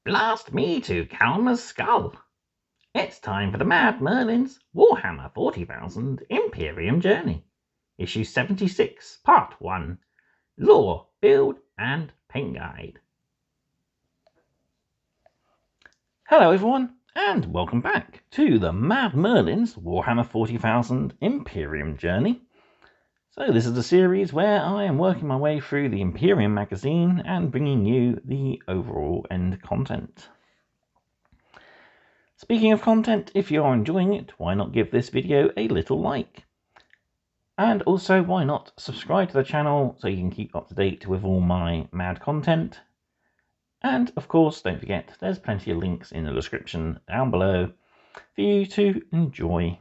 Blast me to Calmer's skull! It's time for the Mad Merlins Warhammer 40,000 Imperium Journey, Issue 76, Part 1, Lore, Build and Paint Guide. Hello everyone, and welcome back to the Mad Merlins Warhammer 40,000 Imperium Journey. So this is the series where I am working my way through the Imperium magazine and bringing you the overall end content. Speaking of content, if you are enjoying it, why not give this video a little like? And also, why not subscribe to the channel so you can keep up to date with all my mad content. And of course, don't forget, there's plenty of links in the description down below for you to enjoy.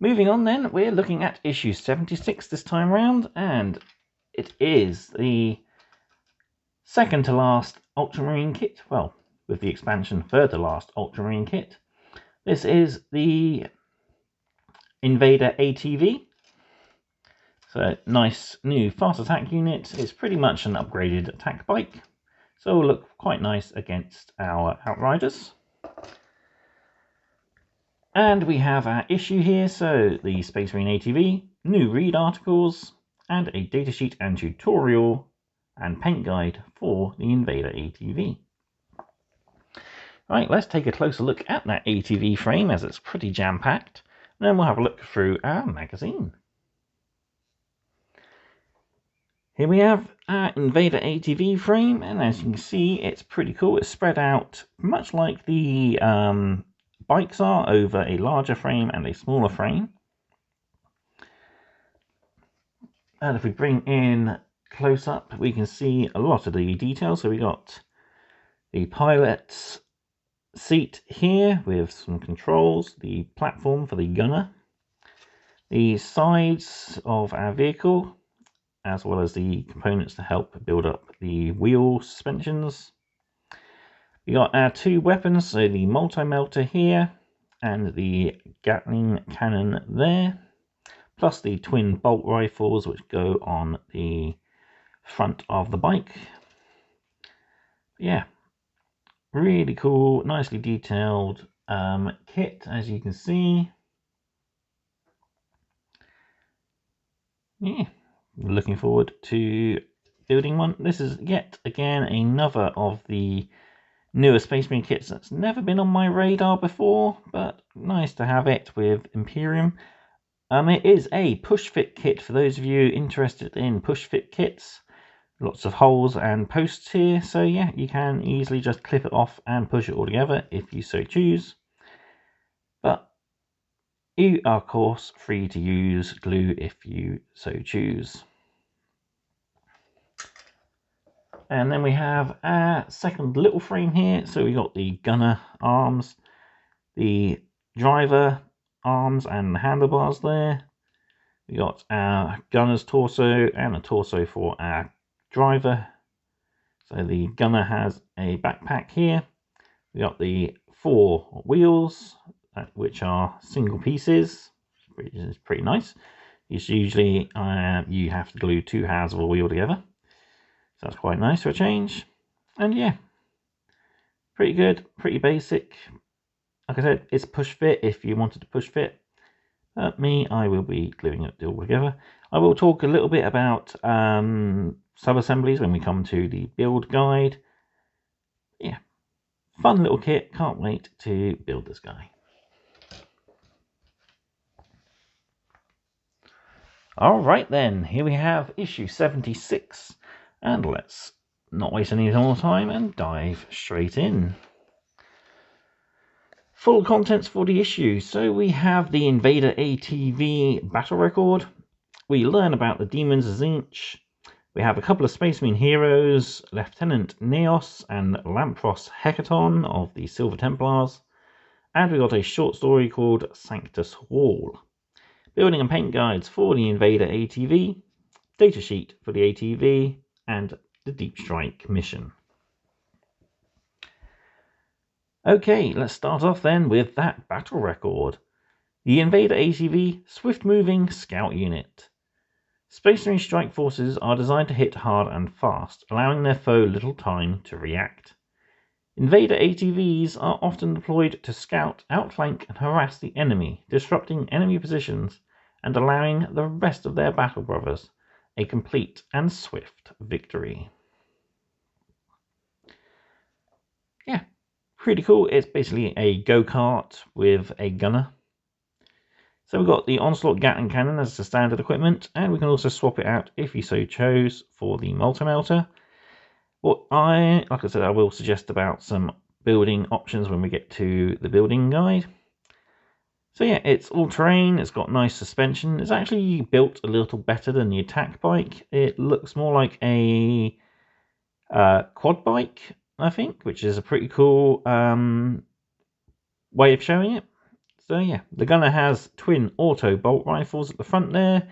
Moving on then, we're looking at issue 76 this time around, and it is the second to last Ultramarine kit. Well, with the expansion, third to last Ultramarine kit. This is the Invader ATV. So nice new fast attack unit. It's pretty much an upgraded attack bike, so it will look quite nice against our Outriders. And we have our issue here, so the Space Marine ATV, new read articles, and a datasheet and tutorial and paint guide for the Invader ATV. Right, let's take a closer look at that ATV frame as it's pretty jam-packed, and then we'll have a look through our magazine. Here we have our Invader ATV frame, and as you can see, it's pretty cool. It's spread out much like the bikes are, over a larger frame and a smaller frame. And if we bring in close up, we can see a lot of the details. So we got the pilot's seat here with some controls, the platform for the gunner, the sides of our vehicle, as well as the components to help build up the wheel suspensions. We got our two weapons, so the multi-melter here and the Gatling cannon there, plus the twin bolt rifles which go on the front of the bike. Yeah, really cool, nicely detailed kit, as you can see. Yeah, looking forward to building one. This is yet again another of the newer Space Marine kits that's never been on my radar before, but nice to have it with Imperium. It is a push-fit kit for those of you interested in push-fit kits. Lots of holes and posts here, so yeah, you can easily just clip it off and push it all together if you so choose. But you are, of course, free to use glue if you so choose. And then we have our second little frame here. So we got the gunner arms, the driver arms and handlebars there. We got our gunner's torso and a torso for our driver. So the gunner has a backpack here. We got the 4 wheels, which are single pieces, which is pretty nice. It's usually you have to glue 2 halves of a wheel together. So that's quite nice for a change. And yeah, pretty good, pretty basic. Like I said, it's push fit if you wanted to push fit. I will be gluing it all together. I will talk a little bit about sub-assemblies when we come to the build guide. Yeah, fun little kit. Can't wait to build this guy. Alright then, here we have issue 76. And let's not waste any more time and dive straight in. Full contents for the issue. So we have the Invader ATV battle record. We learn about the Demons of Zinch. We have a couple of Space Marine heroes, Lieutenant Neos and Lampros Hecaton of the Silver Templars. And we got a short story called Sanctus Hall. Building and paint guides for the Invader ATV, datasheet for the ATV, and the Deep Strike mission. Okay, let's start off then with that battle record. The Invader ATV Swift Moving Scout Unit. Space Marine strike forces are designed to hit hard and fast, allowing their foe little time to react. Invader ATVs are often deployed to scout, outflank, and harass the enemy, disrupting enemy positions and allowing the rest of their battle brothers a complete and swift victory. Yeah, pretty cool. It's basically a go-kart with a gunner. So we've got the Onslaught Gatling Cannon as the standard equipment, and we can also swap it out if you so chose for the multi-melter. Like I said, I will suggest about some building options when we get to the building guide. So yeah, it's all-terrain, it's got nice suspension. It's actually built a little better than the attack bike. It looks more like a quad bike, I think, which is a pretty cool way of showing it. So yeah, the gunner has twin auto bolt rifles at the front there,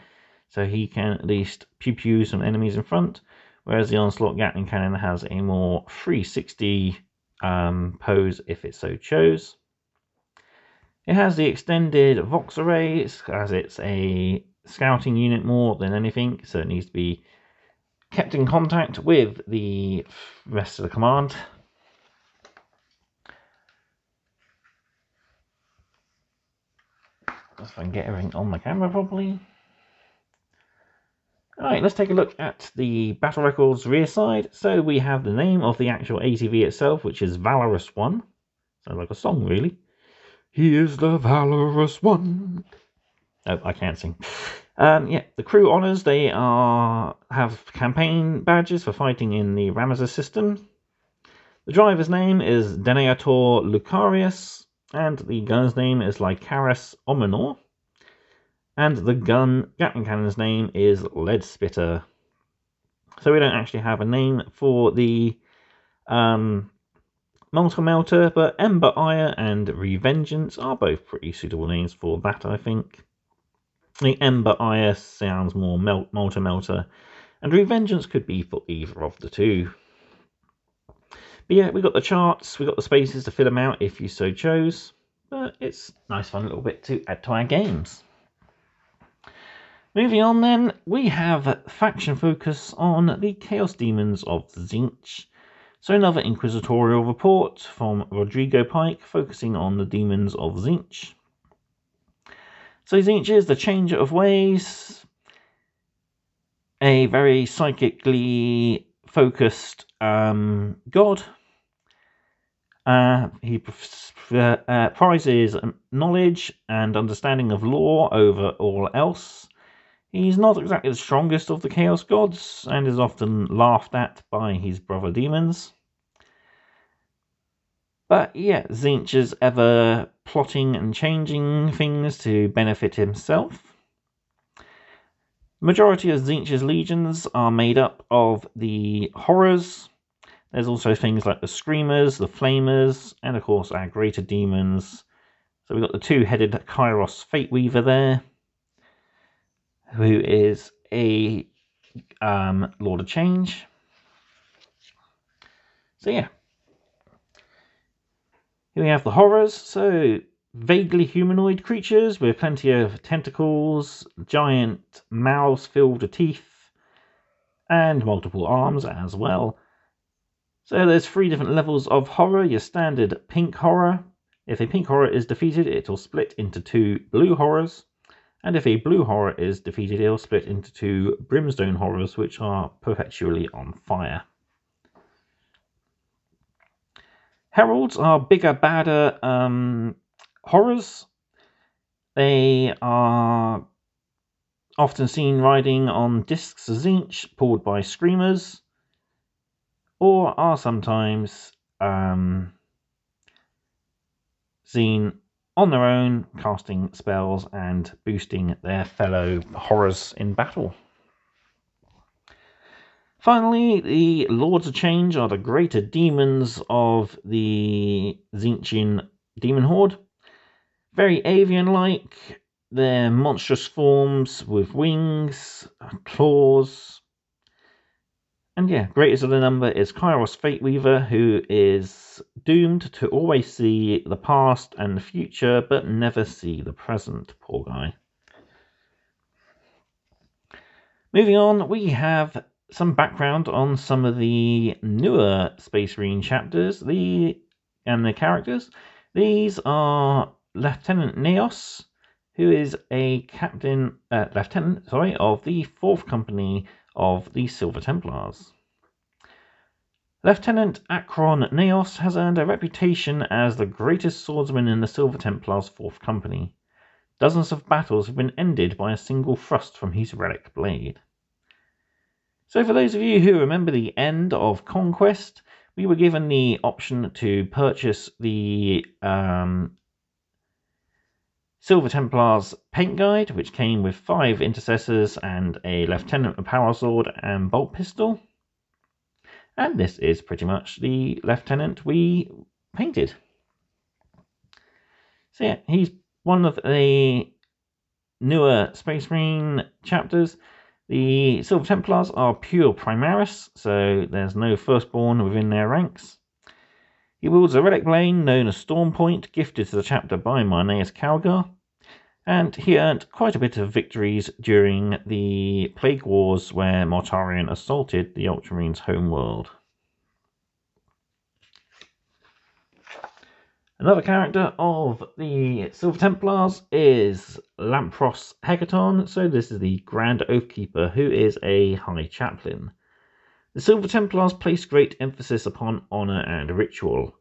so he can at least pew-pew some enemies in front, whereas the Onslaught Gatling Cannon has a more 360 pose if it so chose. It has the extended Vox array, as it's a scouting unit more than anything, so it needs to be kept in contact with the rest of the command. If I can get everything on my camera properly. Alright, let's take a look at the battle records rear side. So we have the name of the actual ATV itself, which is Valorous One. Sounds like a song, really. He is the Valorous One. Oh, I can't sing. Yeah, the crew honours, they have campaign badges for fighting in the Ramazes system. The driver's name is Denator Lucarius, and the gunner's name is Lycaris Ominor. And the Gatling Cannon's name is Lead Spitter. So we don't actually have a name for the multi-melter, but Ember Ire and Revengeance are both pretty suitable names for that, I think. The Ember Ire sounds more multi-melter, and Revengeance could be for either of the two. But yeah, we got the charts, we got the spaces to fill them out if you so chose, but it's a nice fun little bit to add to our games. Moving on then, we have faction focus on the Chaos Demons of Tzeentch. So another inquisitorial report from Rodrigo Pike focusing on the demons of Tzeentch. So Tzeentch is the Changer of Ways, a very psychically focused god. He prizes knowledge and understanding of lore over all else. He's not exactly the strongest of the Chaos Gods, and is often laughed at by his brother demons. But yeah, Tzeentch is ever plotting and changing things to benefit himself. The majority of Tzeentch's legions are made up of the Horrors. There's also things like the Screamers, the Flamers, and of course our greater demons. So we've got the two-headed Kairos Fate Weaver there, who is a Lord of Change. So yeah. Here we have the Horrors, so vaguely humanoid creatures with plenty of tentacles, giant mouths filled with teeth, and multiple arms as well. So there's 3 different levels of horror. Your standard pink horror. If a pink horror is defeated, it will split into 2 blue horrors. And if a blue horror is defeated, it will split into 2 brimstone horrors, which are perpetually on fire. Heralds are bigger, badder horrors. They are often seen riding on discs of Tzeentch pulled by Screamers, or are sometimes seen on their own, casting spells and boosting their fellow horrors in battle. Finally, the Lords of Change are the greater demons of the Tzeentchian demon horde. Very avian-like, they're monstrous forms with wings, claws. And yeah, greatest of the number is Kairos Fate Weaver, who is doomed to always see the past and the future, but never see the present, poor guy. Moving on, we have some background on some of the newer Space Marine chapters and the characters. These are Lieutenant Neos, who is a lieutenant of the 4th Company of the Silver Templars. Lieutenant Akron Neos has earned a reputation as the greatest swordsman in the Silver Templars' 4th Company. Dozens of battles have been ended by a single thrust from his relic blade. So for those of you who remember the end of Conquest, we were given the option to purchase the Silver Templars paint guide, which came with 5 intercessors and a lieutenant with power sword and bolt pistol. And this is pretty much the lieutenant we painted. So yeah, he's one of the newer Space Marine chapters. The Silver Templars are pure Primaris, so there's no Firstborn within their ranks. He wields a relic blade known as Storm Point, gifted to the chapter by Marneus Calgar, and he earned quite a bit of victories during the Plague Wars where Mortarion assaulted the Ultramarines' homeworld. Another character of the Silver Templars is Lampros Hecaton, so this is the Grand Oathkeeper, who is a High Chaplain. The Silver Templars place great emphasis upon honour and ritual.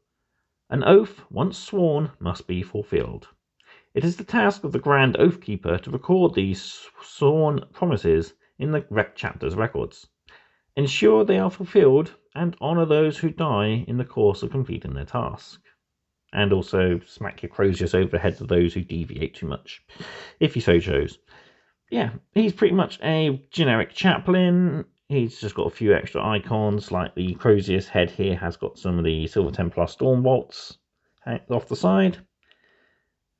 An oath, once sworn, must be fulfilled. It is the task of the Grand Oathkeeper to record these sworn promises in the chapter's records, ensure they are fulfilled, and honour those who die in the course of completing their task. And also smack your croziers over the heads of those who deviate too much, if you so chose. Yeah, he's pretty much a generic chaplain. He's just got a few extra icons, like the crozier's head here has got some of the Silver Templar storm bolts off the side.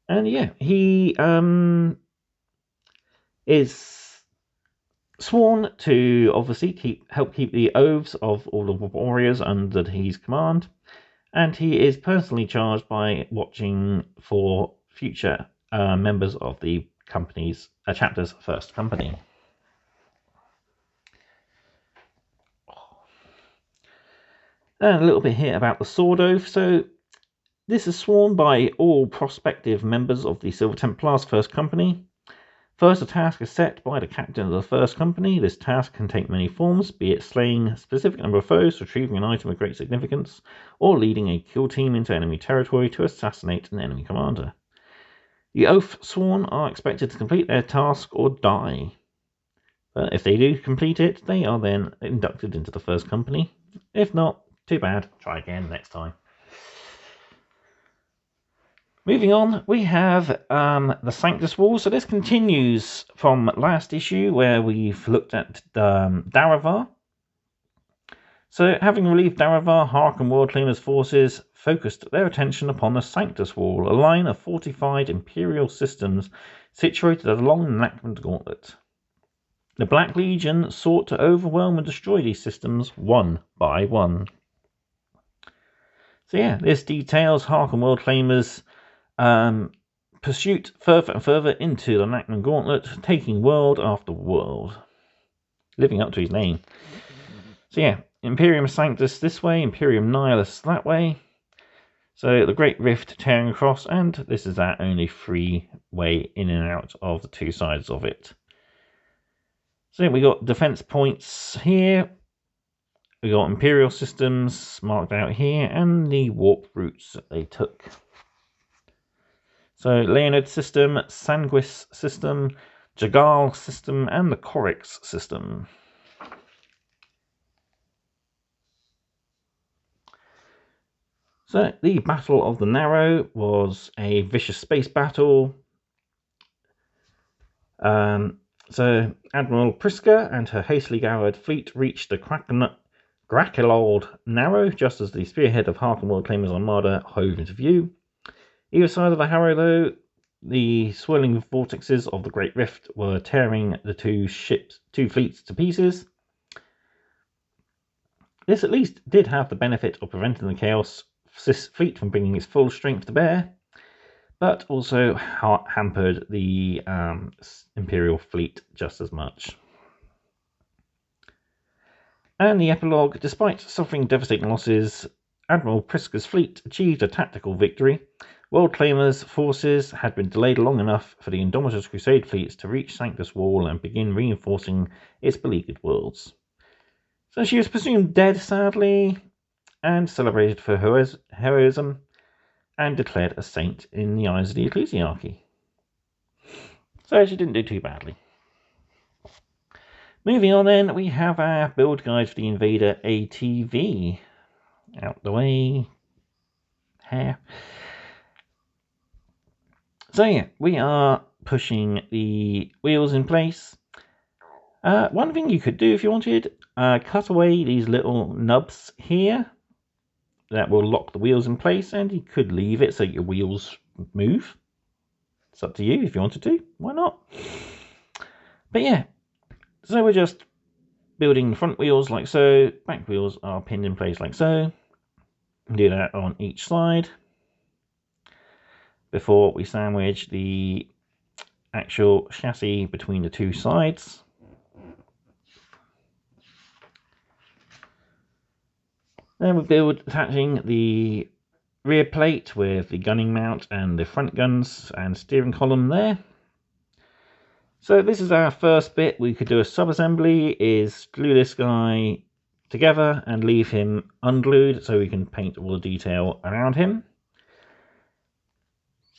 And yeah, he is sworn to obviously help keep the oaths of all the warriors under his command, and he is personally charged by watching for future members of the company's chapter's 1st company. And a little bit here about the sword oath. So this is sworn by all prospective members of the Silver Templars' 1st Company. First, a task is set by the captain of the 1st Company. This task can take many forms, be it slaying a specific number of foes, retrieving an item of great significance, or leading a kill team into enemy territory to assassinate an enemy commander. The oath sworn are expected to complete their task or die. But if they do complete it, they are then inducted into the 1st Company. If not, too bad, try again next time. Moving on, we have the Sanctus Wall. So this continues from last issue where we've looked at Daravar. So having relieved Daravar, Hark and Worldcleaner's forces focused their attention upon the Sanctus Wall, a line of fortified Imperial systems situated along the Nakman Gauntlet. The Black Legion sought to overwhelm and destroy these systems one by one. So yeah, this details Hark and Worldclaimers pursuit further and further into the Nakman Gauntlet, taking world after world, living up to his name. So yeah, Imperium Sanctus this way, Imperium Nihilus that way. So the Great Rift tearing across, and this is our only free way in and out of the 2 sides of it. So we got defense points here. We got Imperial systems marked out here, and the warp routes that they took. So Leonid system, Sanguis system, Jagal system, and the Corix system. So the Battle of the Narrow was a vicious space battle. So Admiral Priska and her hastily gathered fleet reached the Grakelold Narrow just as the spearhead of Hark and Worldclaimers Armada hove into view. Either side of the Harrow, though, the swirling vortexes of the Great Rift were tearing the two fleets to pieces. This at least did have the benefit of preventing the Chaos fleet from bringing its full strength to bear, but also hampered the Imperial fleet just as much. And the epilogue: despite suffering devastating losses, Admiral Priska's fleet achieved a tactical victory. World Claimer's forces had been delayed long enough for the Indomitus Crusade fleets to reach Sanctus Wall and begin reinforcing its beleaguered worlds. So she was presumed dead, sadly, and celebrated for heroism, and declared a saint in the eyes of the ecclesiarchy. So she didn't do too badly. Moving on then, we have our build guide for the Invader ATV. Out the way. Hair. So yeah, we are pushing the wheels in place. One thing you could do if you wanted, cut away these little nubs here. That will lock the wheels in place, and you could leave it so your wheels move. It's up to you if you wanted to. Why not? But yeah, so we're just building the front wheels like so. Back wheels are pinned in place like so. Do that on each side before we sandwich the actual chassis between the two sides. Then we build attaching the rear plate with the gunning mount and the front guns and steering column there. So this is our first bit. We could do a sub-assembly, is glue this guy together and leave him unglued so we can paint all the detail around him.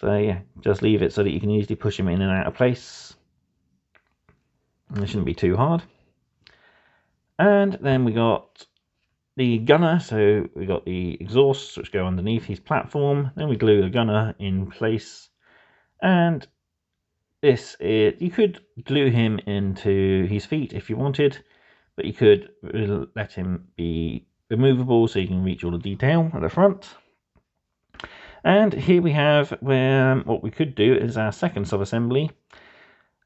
So yeah, just leave it so that you can easily push him in and out of place. And it shouldn't be too hard. And then we got the gunner, so we got the exhausts which go underneath his platform. Then we glue the gunner in place, and this is, you could glue him into his feet if you wanted, but you could let him be removable so you can reach all the detail at the front. And here we have where what we could do is our second sub-assembly.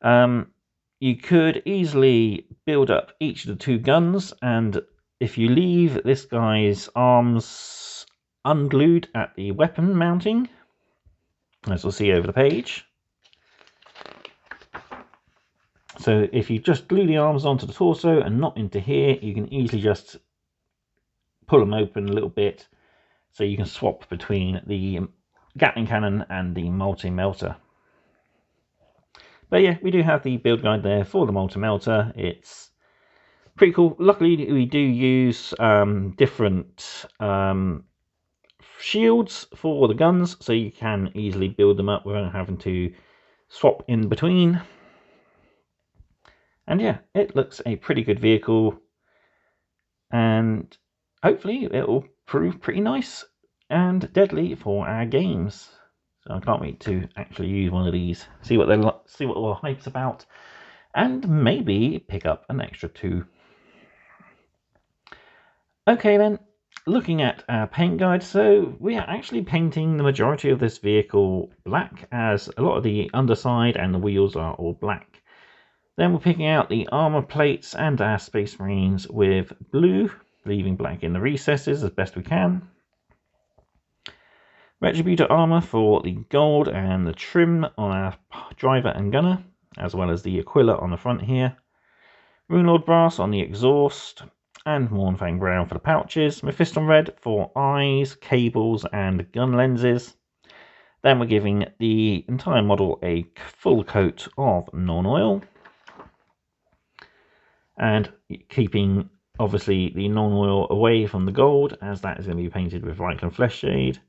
You could easily build up each of the two guns, and if you leave this guy's arms unglued at the weapon mounting, as we'll see over the page. So if you just glue the arms onto the torso and not into here, you can easily just pull them open a little bit so you can swap between the Gatling cannon and the multi-melter. But yeah, we do have the build guide there for the multi-melter. It's pretty cool. Luckily, we do use different shields for the guns, so you can easily build them up without having to swap in between. And yeah, it looks a pretty good vehicle, and hopefully it will prove pretty nice and deadly for our games. So I can't wait to actually use one of these, see what all the hype's about, and maybe pick up an extra 2. Okay then, looking at our paint guide, so we are actually painting the majority of this vehicle black, as a lot of the underside and the wheels are all black. Then we're picking out the armor plates and our Space Marines with blue, leaving black in the recesses as best we can. Retributor armor for the gold and the trim on our driver and gunner, as well as the Aquila on the front here. Runelord brass on the exhaust, and Mournfang brown for the pouches. Mephiston red for eyes, cables, and gun lenses. Then we're giving the entire model a full coat of non-oil, and keeping obviously the non-oil away from the gold, as that is going to be painted with Reikland Flesh Shade.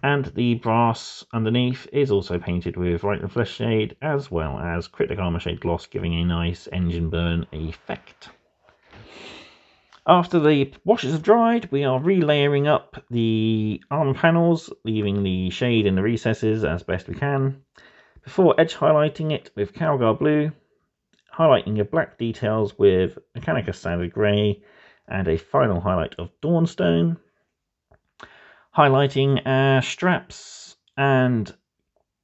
And the brass underneath is also painted with Reikland Flesh Shade, as well as Cryptic Armor Shade Gloss, giving a nice engine burn effect. After the washes have dried, we are relayering up the armor panels, leaving the shade in the recesses as best we can, before edge highlighting it with Calgar Blue, highlighting the black details with Mechanicus Standard Grey, and a final highlight of Dawnstone. Highlighting our straps and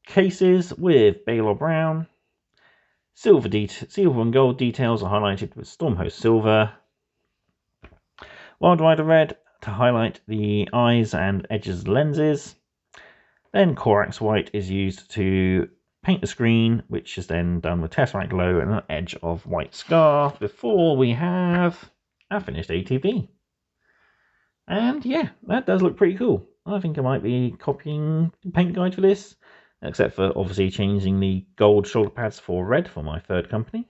cases with Baylor Brown. Silver and gold details are highlighted with Stormhost Silver. Wild Rider Red to highlight the eyes and edges of the lenses. Then Corax White is used to paint the screen, which is then done with Tesseract Glow and an edge of White Scar, before we have a finished ATV. And yeah, that does look pretty cool. I think I might be copying the paint guide for this, except for obviously changing the gold shoulder pads for red for my third company.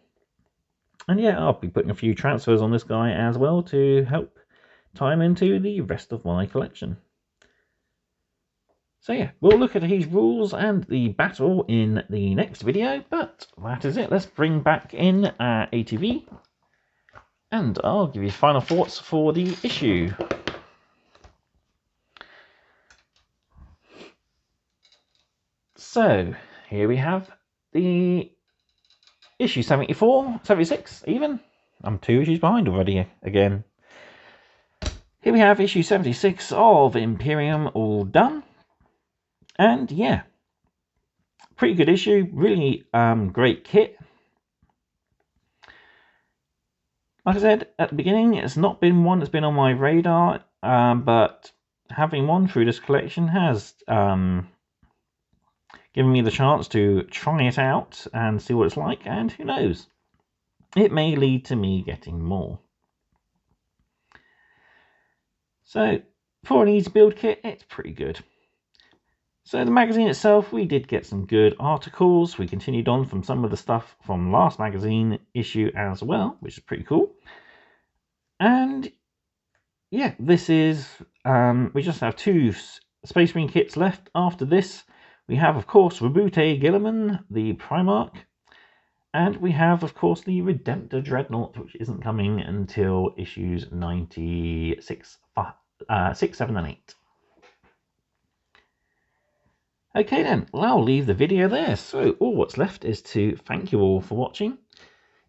And yeah, I'll be putting a few transfers on this guy as well to help tie him into the rest of my collection. So yeah, we'll look at his rules and the battle in the next video, but that is it. Let's bring back in ATV, and I'll give you final thoughts for the issue. So here we have the issue 74, 76 even. I'm 2 issues behind already again. Here we have issue 76 of Imperium all done. And yeah, pretty good issue, really great kit. Like I said at the beginning, it's not been one that's been on my radar, but having one through this collection has given me the chance to try it out and see what it's like, and who knows, it may lead to me getting more. So for an easy build kit, it's pretty good. So the magazine itself, we did get some good articles. We continued on from some of the stuff from last magazine issue as well, which is pretty cool. And yeah, this is, we just have 2 Space Marine kits left. After this, we have, of course, Rabute Gilliman, the Primarch. And we have, of course, the Redemptor Dreadnought, which isn't coming until issues 96, 6, 7, and 8. Okay then, well, I'll leave the video there. So all what's left is to thank you all for watching.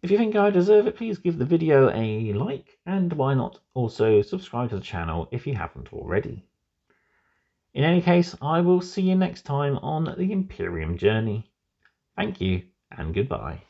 If you think I deserve it, please give the video a like, and why not also subscribe to the channel if you haven't already. In any case, I will see you next time on the Imperium Journey. Thank you, and goodbye.